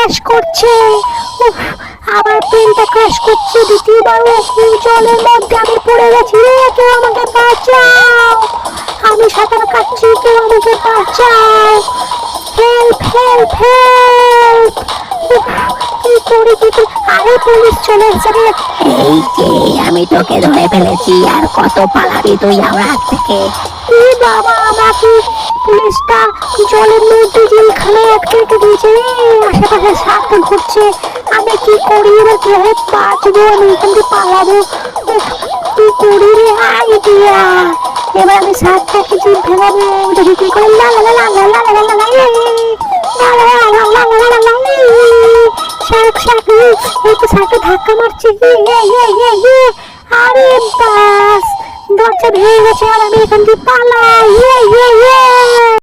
Crash করছে। উফ, আবার প্লেনটা ক্র্যাশ করছে দ্বিতীয়বারও। জলের মধ্যে আমি পড়ে গেছি রে, কেউ আমাকে বাঁচাও। আমি সাঁতার কাটছি, কেউ আমাকে বাঁচাও। Help help help. কি করি কি করি, আরে পুলিশ চলে এসেছে রে। এই যে আমি তোকে ধরে ফেলেছি, আর কত পালাবি তুই আমার হাত থেকে? এ বাবা, আমাকে পুলিশটা জলের মধ্যে জেলখানে আটকে রেখে দিয়েছে রে। আশেপাশে সাপ ঘুরছে, আমি কি করি এবার, কিভাবে বাঁচবো, আমি এখান থেকে পালাবো? উফ, কি করি রে, আইডিয়া। এবার আমি সাপটাকে জিভ ভেঙাবো, দেখি কি করে। লা লা লা লা লা লা লা লা লা লা লা লা লা লা লা লা লা লা। শার্ক শার্ক, এই তো শার্কটা ধাক্কা মারছে। আরে বাস, দরজা ভেঙে গেছে, আর আমি এখান থেকে পালাই।